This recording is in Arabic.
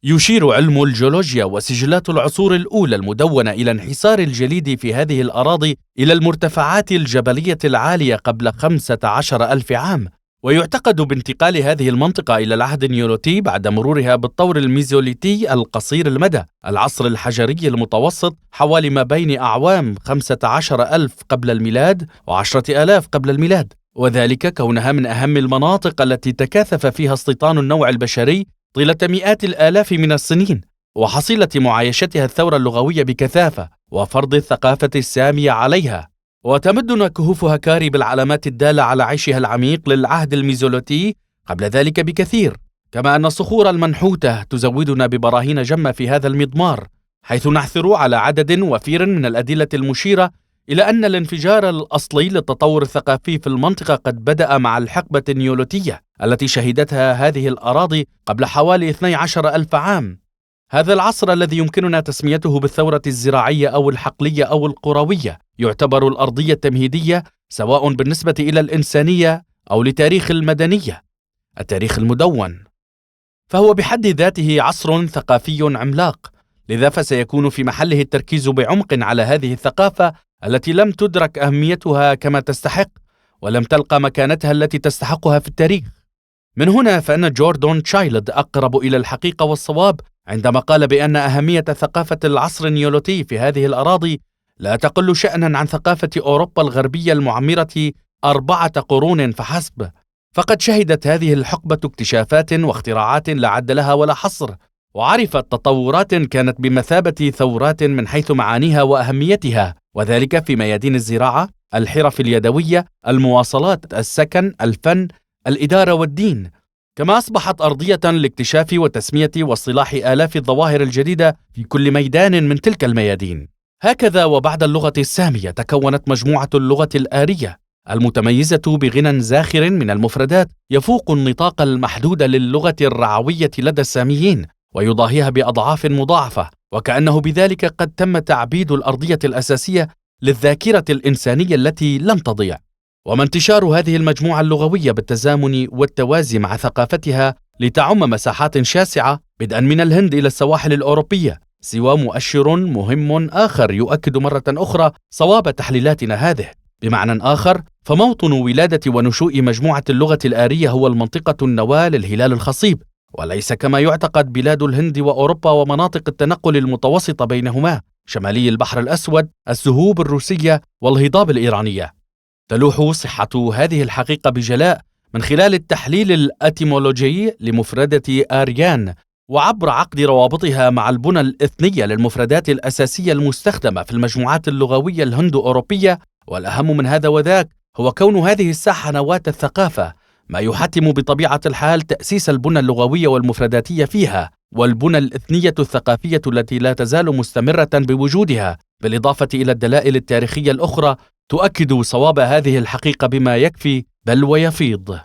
يشير علم الجيولوجيا وسجلات العصور الأولى المدونة إلى انحسار الجليد في هذه الأراضي إلى المرتفعات الجبلية العالية قبل 15,000 عام، ويعتقد بانتقال هذه المنطقة إلى العهد النيوليثي بعد مرورها بالطور الميزوليثي القصير المدى، العصر الحجري المتوسط، حوالي ما بين أعوام 15,000 قبل الميلاد و10,000 قبل الميلاد، وذلك كونها من أهم المناطق التي تكاثف فيها استيطان النوع البشري طيلة مئات الآلاف من السنين، وحصيلة معايشتها الثورة اللغوية بكثافة وفرض الثقافة السامية عليها، وتمدن كهوف هكاري بالعلامات الدالة على عيشها العميق للعهد الميزوليثي قبل ذلك بكثير، كما أن الصخور المنحوتة تزودنا ببراهين جمة في هذا المضمار، حيث نعثر على عدد وفير من الأدلة المشيرة إلى أن الانفجار الأصلي للتطور الثقافي في المنطقة قد بدأ مع الحقبة النيوليثية التي شهدتها هذه الأراضي قبل حوالي 12,000 عام. هذا العصر الذي يمكننا تسميته بالثورة الزراعية أو الحقلية أو القروية يعتبر الأرضية التمهيدية، سواء بالنسبة إلى الإنسانية أو لتاريخ المدنية، التاريخ المدون، فهو بحد ذاته عصر ثقافي عملاق، لذا فسيكون في محله التركيز بعمق على هذه الثقافة التي لم تدرك أهميتها كما تستحق ولم تلقى مكانتها التي تستحقها في التاريخ. من هنا فإن جوردون تشايلد أقرب إلى الحقيقة والصواب عندما قال بأن أهمية ثقافة العصر النيوليثي في هذه الأراضي لا تقل شأنا عن ثقافة أوروبا الغربية المعمرة 4 قرون فحسب، فقد شهدت هذه الحقبة اكتشافات واختراعات لا عد لها ولا حصر، وعرفت تطورات كانت بمثابة ثورات من حيث معانيها وأهميتها، وذلك في ميادين الزراعة، الحرف اليدوية، المواصلات، السكن، الفن، الإدارة والدين، كما أصبحت أرضية لاكتشاف وتسمية واصطلاح آلاف الظواهر الجديدة في كل ميدان من تلك الميادين. هكذا وبعد اللغة السامية تكونت مجموعة اللغة الآرية المتميزة بغنى زاخر من المفردات يفوق النطاق المحدود للغة الرعوية لدى الساميين ويضاهيها بأضعاف مضاعفة، وكأنه بذلك قد تم تعبيد الأرضية الأساسية للذاكرة الإنسانية التي لم تضيع. وما انتشار هذه المجموعة اللغوية بالتزامن والتوازي مع ثقافتها لتعم مساحات شاسعة بدءا من الهند إلى السواحل الأوروبية سوى مؤشر مهم آخر يؤكد مرة أخرى صواب تحليلاتنا هذه. بمعنى آخر، فموطن ولادة ونشوء مجموعة اللغة الآرية هو المنطقة النواة للهلال الخصيب، وليس كما يعتقد بلاد الهند وأوروبا ومناطق التنقل المتوسطة بينهما، شمالي البحر الأسود، السهوب الروسية والهضاب الإيرانية. تلوح صحة هذه الحقيقة بجلاء من خلال التحليل الأتيمولوجي لمفردة آريان، وعبر عقد روابطها مع البنى الإثنية للمفردات الأساسية المستخدمة في المجموعات اللغوية الهندو-أوروبية. والأهم من هذا وذاك هو كون هذه الساحة نواة الثقافة، ما يحتم بطبيعة الحال تأسيس البنى اللغوية والمفرداتية فيها، والبنى الإثنية الثقافية التي لا تزال مستمرة بوجودها، بالإضافة إلى الدلائل التاريخية الأخرى تؤكد صواب هذه الحقيقة بما يكفي بل ويفيض.